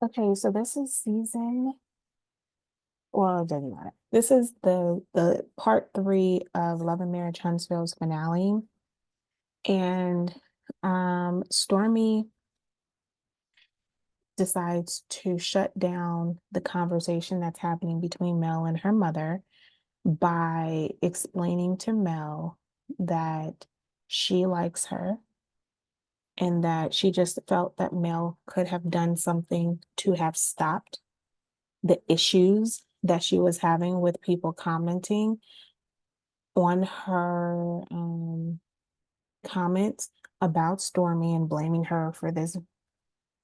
Okay, so this is well, it doesn't matter. This is the part three of Love and Marriage Huntsville's finale. And Stormy decides to shut down the conversation that's happening between Mel and her mother by explaining to Mel that she likes her and that she just felt that Mel could have done something to have stopped the issues that she was having with people commenting on her comments about Stormy and blaming her for this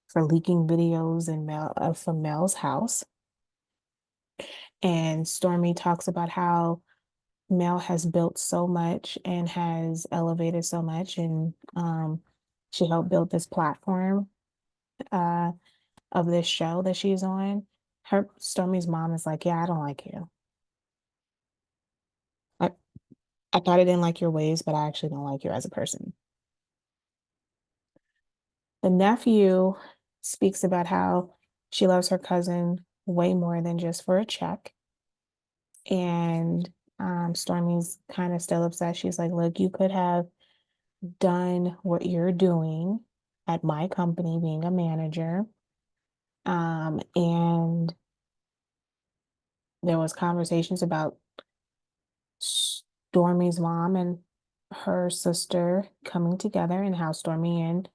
for leaking videos and from Mel's house. And Stormy talks about how Mel has built so much and has elevated so much, and she helped build this platform uh, of this show that she's on. Her Stormy's mom is like, "Yeah, I don't like you. I, I thought I didn't like your ways, but I actually don't like you as a person." The nephew speaks about how she loves her cousin way more than just for a check. And Stormy's kind of still upset. She's like, look, you could have done what you're doing at my company, being a manager. And there was conversations about Stormy's mom and her sister coming together and how Stormy and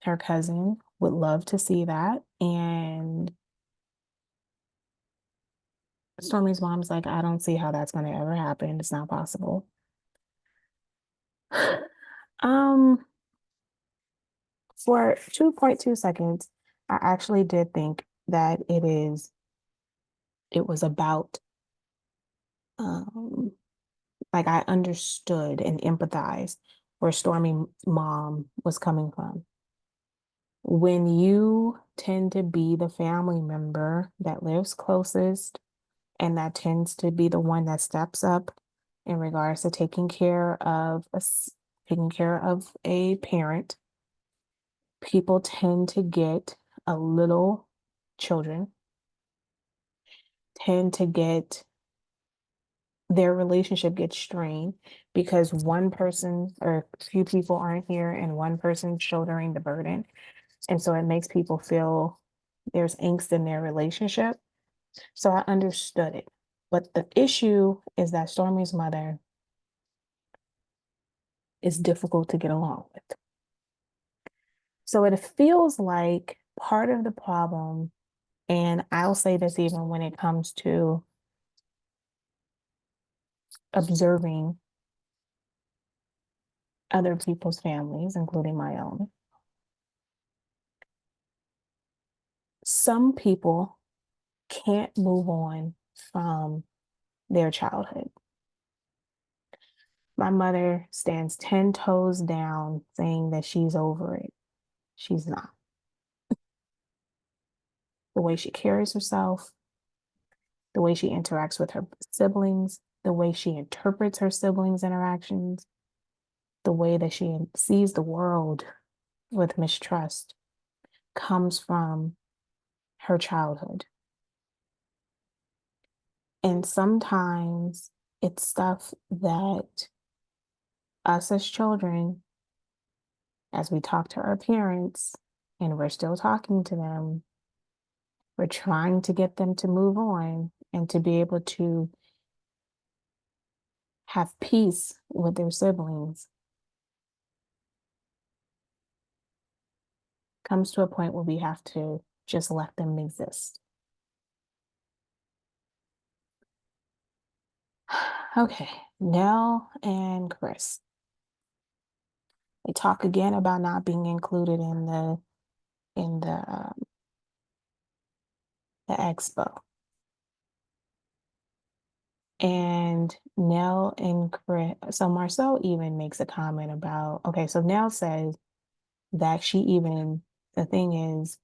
her cousin would love to see that. And Stormy's mom's like, I don't see how that's going to ever happen. It's not possible. Um, for 2.2 seconds, I actually did think that it was about, um, like I understood and empathized where Stormy mom was coming from. When you tend to be the family member that lives closest and that tends to be the one that steps up in regards to taking care of a parent, people tend to get a little children tend to get their relationship gets strained because one person or a few people aren't here and one person's shouldering the burden. And so it makes people feel there's angst in their relationship. So I understood it. But the issue is that Stormy's mother is difficult to get along with. So it feels like part of the problem, and I'll say this even when it comes to observing other people's families, including my own. Some people can't move on from their childhood. My mother stands 10 toes down saying that she's over it. She's not. The way she carries herself, the way she interacts with her siblings, the way she interprets her siblings' interactions, the way that she sees the world with mistrust comes from her childhood. And sometimes it's stuff that us as children, as we talk to our parents and we're still talking to them, we're trying to get them to move on and to be able to have peace with their siblings. Comes to a point where we have to just let them exist. Okay, Nell and Chris. They talk again about not being included in the expo. And Nell and Chris, so Marcel even makes a comment about, okay, so Nell says that the thing is,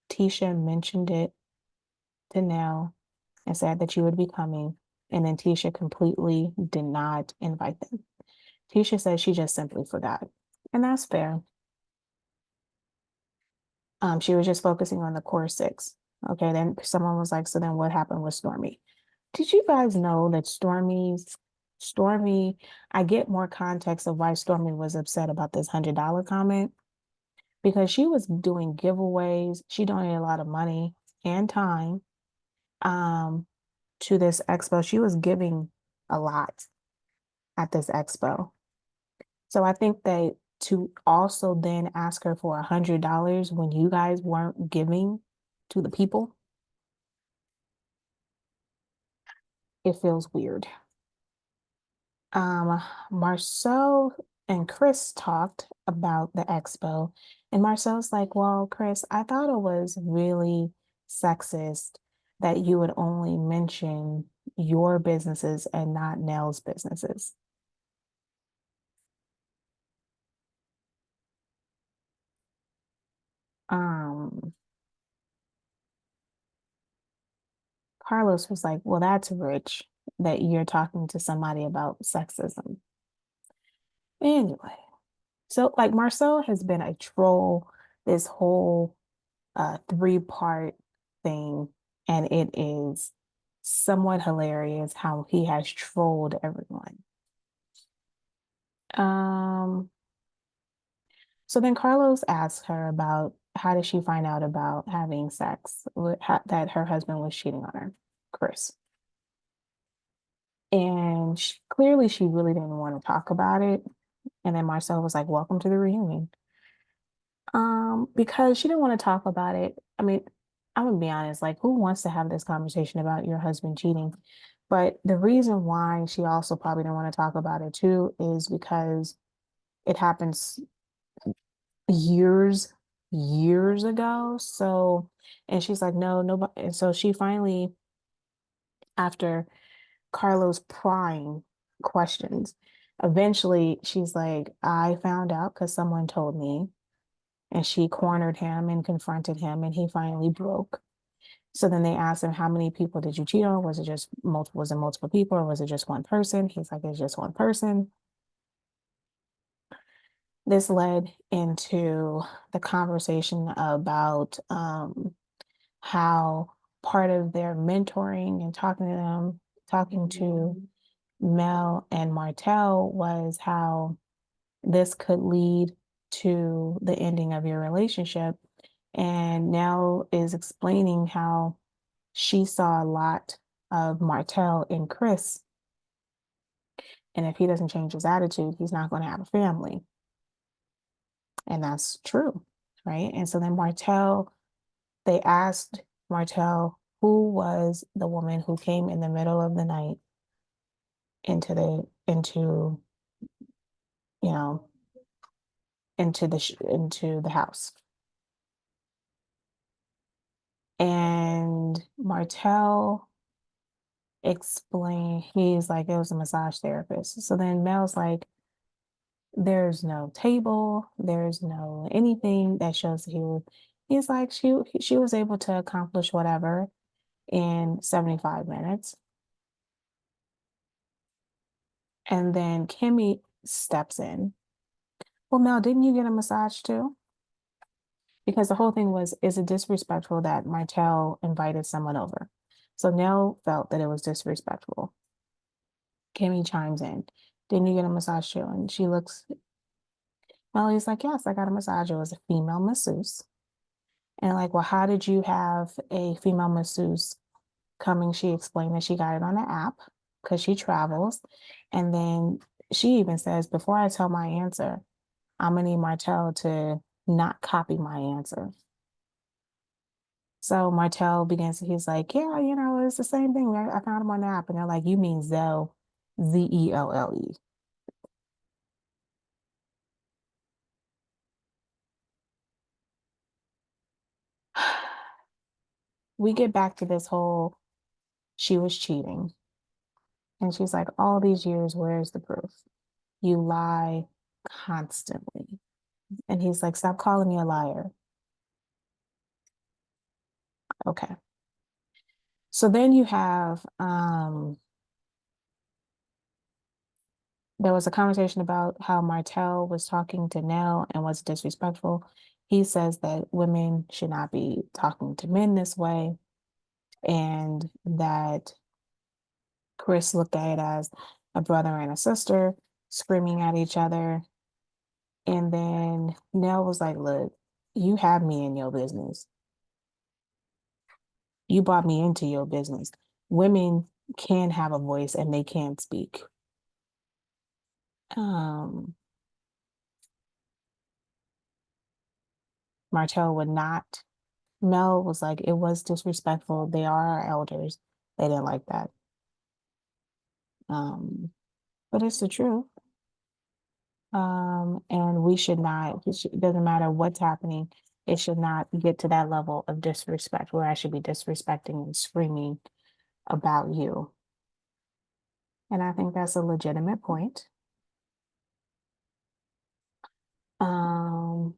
Tisha mentioned it to Nell and said that you would be coming. And then Tisha completely did not invite them. Tisha says she just simply forgot. And that's fair. She was just focusing on the core six. Okay, then someone was like, so then what happened with Stormy? Did you guys know that Stormy, I get more context of why Stormy was upset about this $100 comment because she was doing giveaways. She donated a lot of money and time um to this expo. She was giving a lot at this expo. So I think that to also then ask her for $100 when you guys weren't giving to the people, it feels weird. Um, Marcel and Chris talked about the expo, and Marcel's like, well, Chris, I thought it was really sexist that you would only mention your businesses and not Nell's businesses. Um, Carlos was like, well, that's rich that you're talking to somebody about sexism. Anyway, so like Marcel has been a troll this whole three-part thing, and it is somewhat hilarious how he has trolled everyone. Um, so then Carlos asks her about how did she find out about having sex with that her husband was cheating on her, Chris. And clearly she really didn't want to talk about it. And then Marcel was like, welcome to the reunion. Because she didn't want to talk about it. I mean, I'm gonna be honest, like who wants to have this conversation about your husband cheating? But the reason why she also probably didn't want to talk about it too is because it happens years, years ago. So, and she's like, no, nobody. And so she finally, after Carlos prying questions, eventually she's like, I found out because someone told me. And she cornered him and confronted him, and he finally broke. So then they asked him, how many people did you cheat on? Was it just multiple, was it multiple people or was it just one person? He's like, it's just one person. This led into the conversation about how part of their mentoring and talking to them, talking to Mel and Martell was how this could lead to the ending of your relationship. And Nell is explaining how she saw a lot of Martell in Chris. And if he doesn't change his attitude, he's not going to have a family. And that's true, right? And so then they asked Martell who was the woman who came in the middle of the night into you know into the house. And Martell explained, he's like, it was a massage therapist. So then Mel's like, there's no table, there's no anything that shows that he's like, she was able to accomplish whatever in 75 minutes. And then Kimmy steps in. Well, Mel, didn't you get a massage too? Because the whole thing was, is it disrespectful that Martell invited someone over? So Nell felt that it was disrespectful. Kimmy chimes in. Didn't you get a massage too? And she looks, Melly's like, yes, I got a massage. It was a female masseuse. And like, well, how did you have a female masseuse coming? She explained that she got it on the app because she travels. And then she even says, before I tell my answer, I'm gonna need Martell to not copy my answer. So Martell begins, he's like, yeah, it's the same thing. I found him on the app. And they're like, you mean Zell, Zelle. We get back to this whole, she was cheating. And she's like, all these years, where's the proof? You lie constantly. And he's like, stop calling me a liar. Okay. So then you have there was a conversation about how Martell was talking to Nell and was disrespectful. he says that women should not be talking to men this way, and that Chris looked at it as a brother and a sister screaming at each other. And then Nell was like, look, you have me in your business. You brought me into your business. Women can have a voice and they can speak. Um, Martell would not. Mel was like, it was disrespectful. They are our elders. They didn't like that. Um, but it's the truth. And we should not, it doesn't matter what's happening, it should not get to that level of disrespect where I should be disrespecting and screaming about you. And I think that's a legitimate point. Um,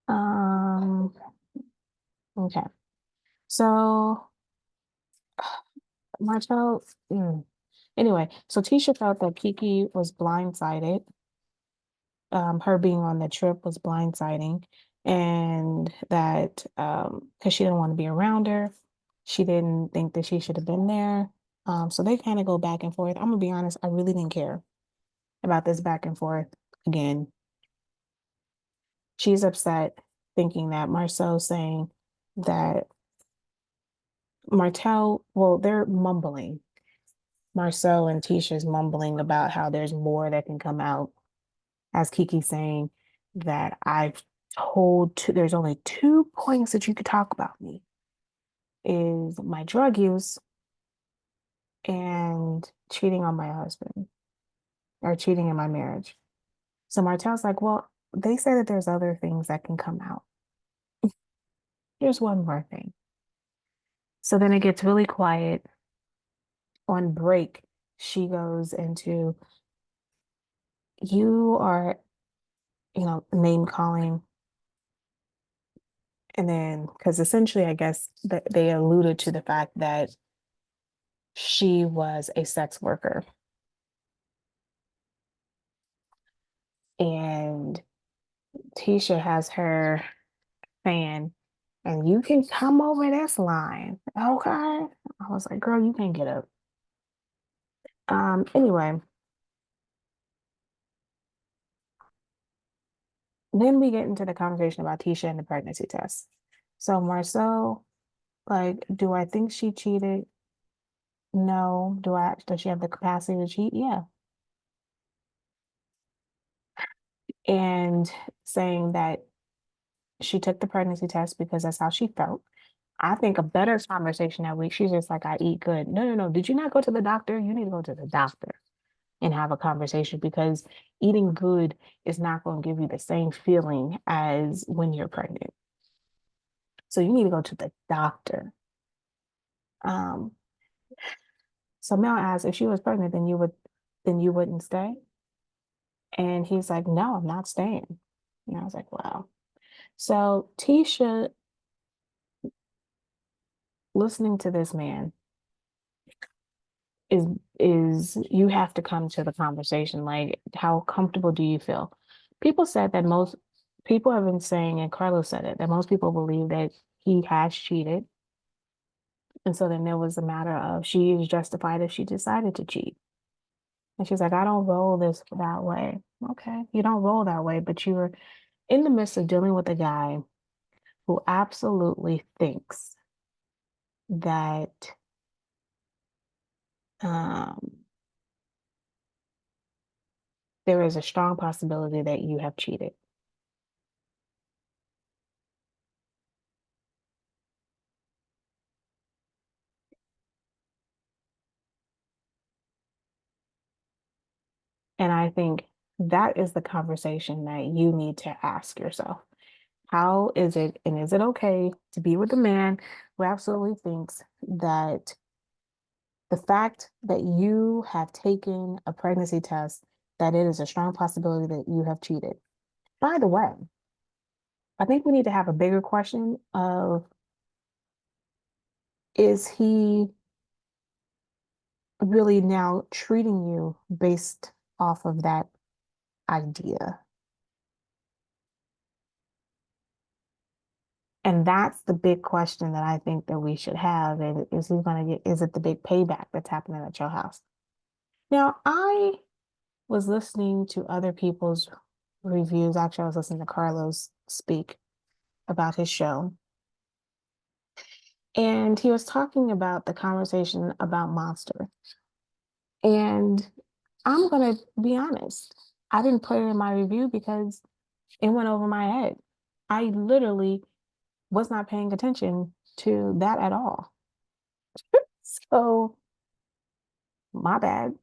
um, okay. So Martell, anyway, so Tisha felt that Kiki was blindsided. Her being on the trip was blindsiding, and that because she didn't want to be around her, she didn't think that she should have been there. So they kind of go back and forth. I'm gonna be honest, I really didn't care about this back and forth. Again, she's upset thinking that Marcel's saying that Martell, well, they're mumbling. Marcel and Tisha's mumbling about how there's more that can come out, as Kiki saying that I've told there's only 2 points that you could talk about me is my drug use and cheating on my husband or cheating in my marriage. So Martel's like, well, they say that there's other things that can come out. Here's one more thing. So then it gets really quiet. On break, she goes into, you are, name calling. And then, because essentially, I guess that they alluded to the fact that she was a sex worker. And Tisha has her fan, and you can come over this line. Okay. I was like, girl, you can't get up. Anyway, then we get into the conversation about Tisha and the pregnancy test. So Marcel, like, do I think she cheated? No. Does she have the capacity to cheat? Yeah. And saying that she took the pregnancy test because that's how she felt. I think a better conversation that week, she's just like, I eat good. No, no, no. Did you not go to the doctor? You need to go to the doctor and have a conversation because eating good is not going to give you the same feeling as when you're pregnant. So you need to go to the doctor. Um, so Mel asked if she was pregnant, then you wouldn't stay. And he's like, no, I'm not staying. And I was like, wow. So Tisha, listening to this man is you have to come to the conversation. Like, how comfortable do you feel? People said that most people have been saying, and Carlos said it, that most people believe that he has cheated. And so then there was a matter of she is justified if she decided to cheat. And she's like, I don't roll this that way. Okay, you don't roll that way, but you were in the midst of dealing with a guy who absolutely thinks that um, there is a strong possibility that you have cheated. And I think that is the conversation that you need to ask yourself. How is it, and is it okay to be with a man who absolutely thinks that the fact that you have taken a pregnancy test, that it is a strong possibility that you have cheated? By the way, I think we need to have a bigger question of, is he really now treating you based off of that idea? And that's the big question that I think that we should have. And is he going to get, is it the big payback that's happening at your house? Now, I was listening to other people's reviews. Actually, I was listening to Carlos speak about his show. And he was talking about the conversation about Monster. And I'm going to be honest, I didn't put it in my review because it went over my head. I literally was not paying attention to that at all. So, my bad.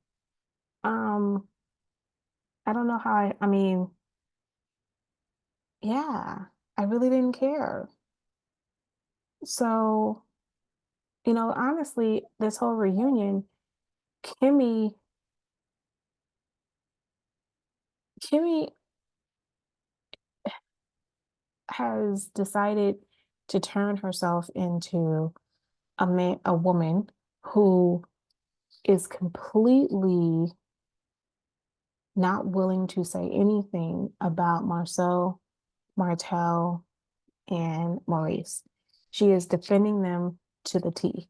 Um, I don't know how I mean, yeah, I really didn't care. So, honestly, this whole reunion, Kimmy, Kimmy has decided to turn herself into a woman who is completely not willing to say anything about Marcel, Martel, and Maurice. She is defending them to the T.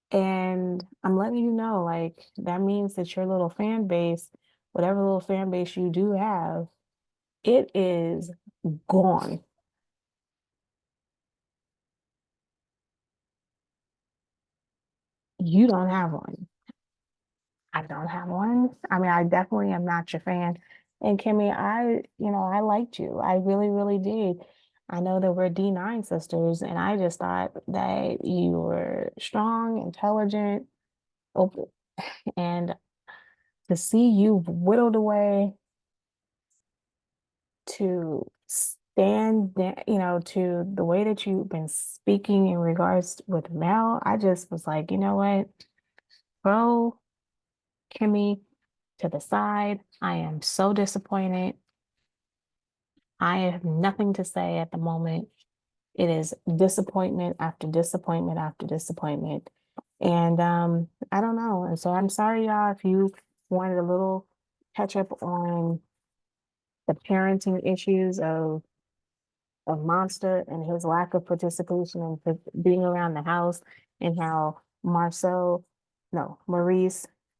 And I'm letting you know, like, that means that your little fan base, whatever little fan base you do have, it is gone. You don't have one. I don't have one. I mean, I definitely am not your fan. And Kimmy, I liked you. I really, really did. I know that we're D9 sisters, and I just thought that you were strong, intelligent, open, and to see you whittled away to stand there, to the way that you've been speaking in regards with Mel, I just was like, you know what? Throw Kimmy to the side. I am so disappointed. I have nothing to say at the moment. It is disappointment after disappointment after disappointment. And I don't know. And so I'm sorry, y'all, if you wanted a little catch up on the parenting issues of Monster and his lack of participation and being around the house, and how Maurice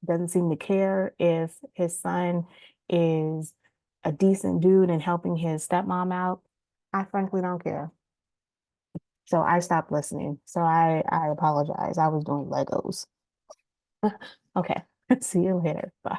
doesn't seem to care if his son is a decent dude and helping his stepmom out. I frankly don't care. So I stopped listening. So I apologize. I was doing Legos. Okay. See you later. Bye.